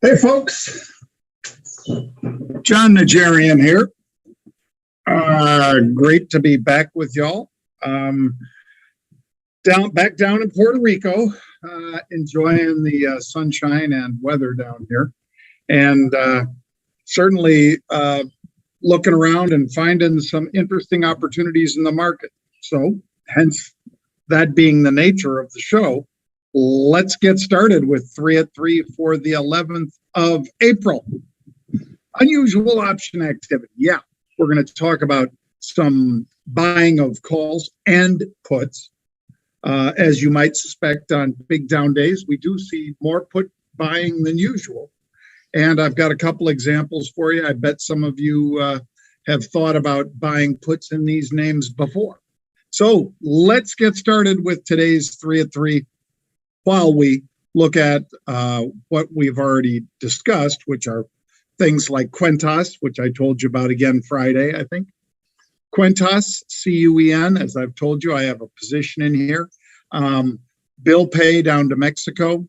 Hey folks, John Najarian here. Great to be back with y'all. Back down in Puerto Rico, enjoying the sunshine and weather down here, and certainly looking around and finding some interesting opportunities in the market. So, hence that being the nature of the show. Let's get started with 3 at 3 for the 11th of April. Unusual option activity. Yeah, we're going to talk about some buying of calls and puts. As you might suspect, on big down days, we do see more put buying than usual. And I've got a couple examples for you. I bet some of you have thought about buying puts in these names before. So let's get started with today's 3 at 3. While we look at what we've already discussed, which are things like Quentas, which I told you about again Friday, I think. Quentas, CUEN, as I've told you, I have a position in here. Bill pay down to Mexico,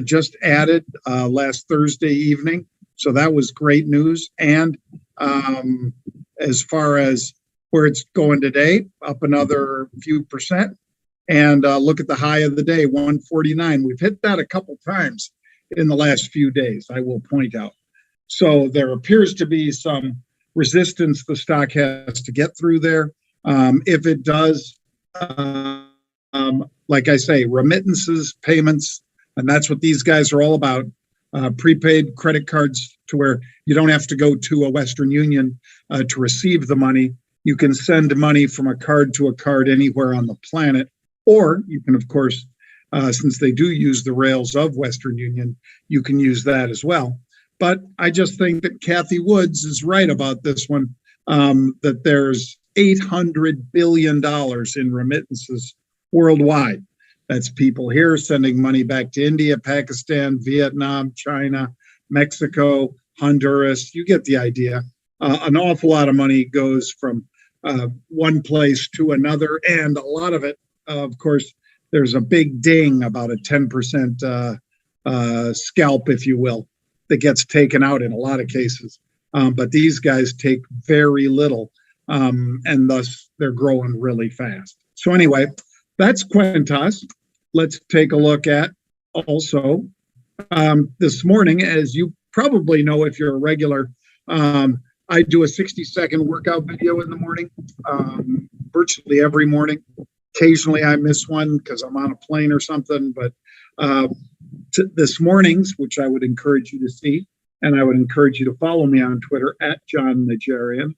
just added last Thursday evening. So that was great news. And as far as where it's going today, up another few percent. And look at the high of the day, 149. We've hit that a couple times in the last few days, I will point out. So there appears to be some resistance the stock has to get through there. If it does, like I say, remittances, payments, and that's what these guys are all about. Prepaid credit cards to where you don't have to go to a Western Union to receive the money. You can send money from a card to a card anywhere on the planet. Or you can, of course, since they do use the rails of Western Union, you can use that as well. But I just think that Kathy Woods is right about this one, that there's $800 billion in remittances worldwide. That's people here sending money back to India, Pakistan, Vietnam, China, Mexico, Honduras. You get the idea. An awful lot of money goes from one place to another, and a lot of it, of course, there's a big ding, about a 10% scalp, if you will, that gets taken out in a lot of cases. But these guys take very little, and thus they're growing really fast. So anyway, that's Quentas. Let's take a look at also this morning, as you probably know if you're a regular, I do a 60-second workout video in the morning, virtually every morning. Occasionally I miss one because I'm on a plane or something, but this morning's, which I would encourage you to see, and I would encourage you to follow me on Twitter at John Najarian,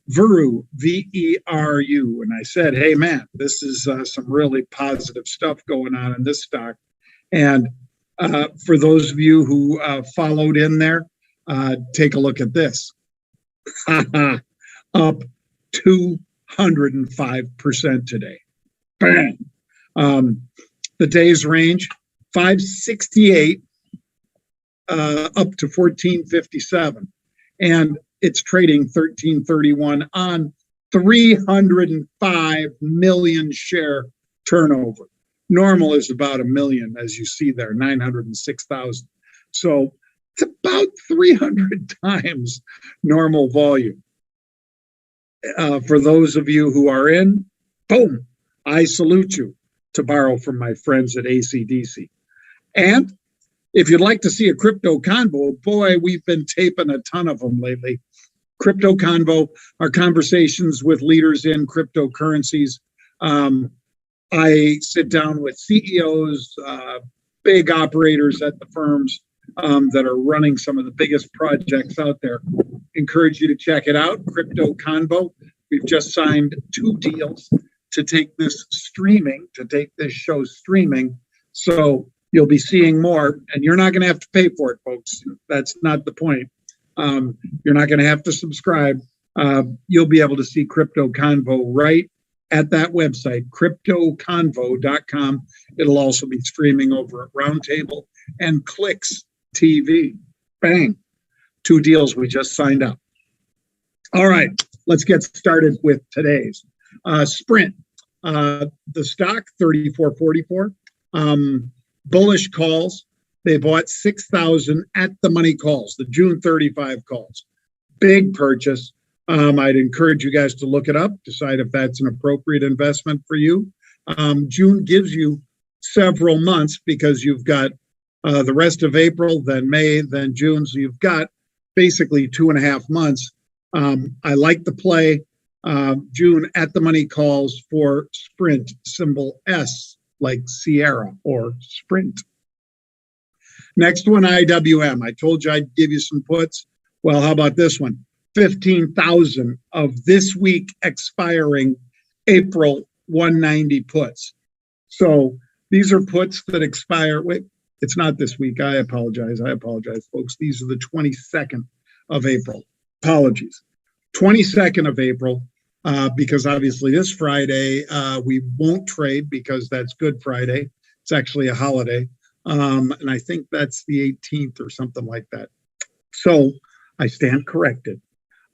Veru, V-E-R-U. And I said, hey man, this is some really positive stuff going on in this stock. And for those of you who followed in there, take a look at this. Up 205% today. Bang. The day's range, 568 up to 1457. And it's trading 1331 on 305 million share turnover. Normal is about 1 million, as you see there, 906,000. So it's about 300 times normal volume. For those of you who are in, boom, I salute you, to borrow from my friends at ACDC. And if you'd like to see a crypto convo, boy, we've been taping a ton of them lately. Crypto convo are conversations with leaders in cryptocurrencies. I sit down with CEOs, big operators at the firms that are running some of the biggest projects out there. Encourage you to check it out, Crypto Convo. We've just signed 2 deals to take this show streaming. So you'll be seeing more, and you're not going to have to pay for it, folks. That's not the point. You're not going to have to subscribe. You'll be able to see Crypto Convo right at that website, cryptoconvo.com. It'll also be streaming over at Roundtable and Clicks TV. Bang. 2 deals we just signed up. All right, let's get started with today's. Sprint, the stock, 34.44. Bullish calls, They bought 6,000 at the money calls, the June 35 calls. Big purchase. I'd encourage you guys to look it up, decide if that's an appropriate investment for you. June gives you several months because you've got the rest of April, then May, then June. So you've got basically 2.5 months. I like the play. June at the money calls for Sprint, symbol S, like Sierra or Sprint. Next one, IWM. I told you I'd give you some puts. Well, how about this one? 15,000 of this week expiring April 190 puts. So these are puts that expire. Wait, it's not this week. I apologize, folks. These are the 22nd of April. Apologies. 22nd of April, because obviously this Friday we won't trade because that's Good Friday. It's actually a holiday. And I think that's the 18th or something like that. So I stand corrected.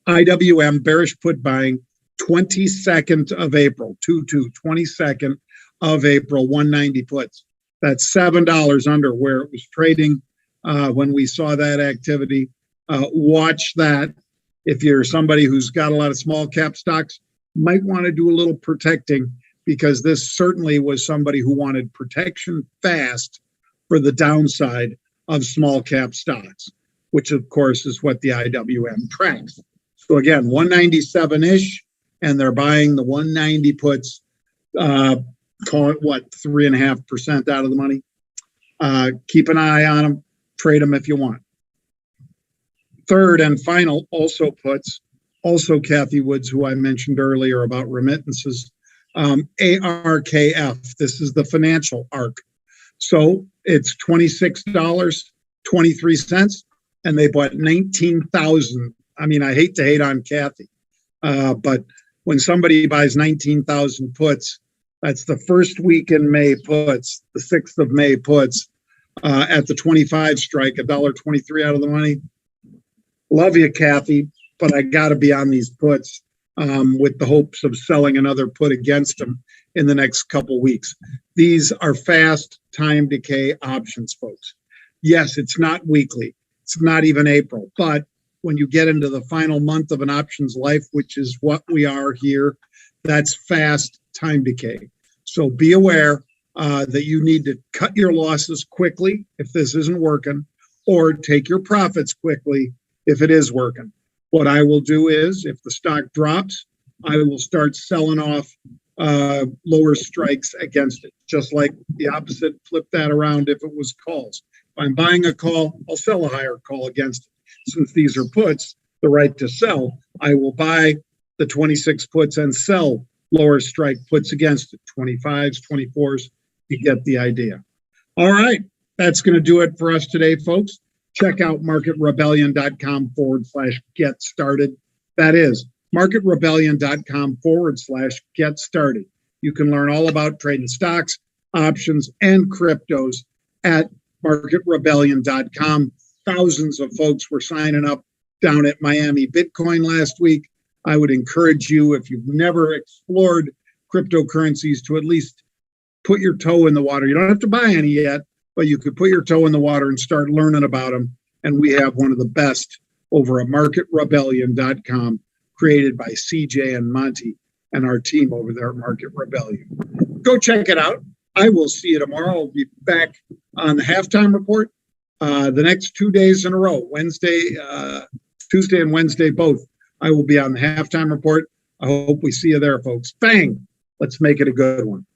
IWM bearish put buying 22nd of April, 22nd of April, 190 puts. That's $7 under where it was trading when we saw that activity. Watch that. If you're somebody who's got a lot of small cap stocks, might want to do a little protecting because this certainly was somebody who wanted protection fast for the downside of small cap stocks, which of course is what the IWM tracks. So again, 197-ish, and they're buying the 190 puts, call it what, 3.5% out of the money. Keep an eye on them, trade them if you want. Third and final, also puts, also Kathy Woods, who I mentioned earlier about remittances, ARKF. This is the financial ARK. So it's $26.23, and they bought 19,000. I mean, I hate to hate on Kathy, but when somebody buys 19,000 puts, that's the first week in May puts, the 6th of May puts at the 25 strike, $1.23 out of the money. Love you, Kathy, but I got to be on these puts with the hopes of selling another put against them in the next couple weeks. These are fast time decay options, folks. Yes, it's not weekly. It's not even April, but when you get into the final month of an option's life, which is what we are here, that's fast time decay. So be aware that you need to cut your losses quickly if this isn't working, or take your profits quickly if it is working. What I will do is, if the stock drops, I will start selling off lower strikes against it, just like the opposite, flip that around if it was calls. If I'm buying a call, I'll sell a higher call against it. Since these are puts, the right to sell, I will buy the 26 puts and sell lower strike puts against it, 25s, 24s. You get the idea. All right, that's going to do it for us today, folks. Check out marketrebellion.com/get started. That is marketrebellion.com/get started. You can learn all about trading stocks, options, and cryptos at marketrebellion.com. Thousands of folks were signing up down at Miami Bitcoin last week. I would encourage you, if you've never explored cryptocurrencies, to at least put your toe in the water. You don't have to buy any yet, but you could put your toe in the water and start learning about them. And we have one of the best over at marketrebellion.com, created by CJ and Monty and our team over there at Market Rebellion. Go check it out. I will see you tomorrow. I'll be back on the halftime report the next 2 days in a row, Tuesday and Wednesday both. I will be on the halftime report. I hope we see you there, folks. Bang! Let's make it a good one.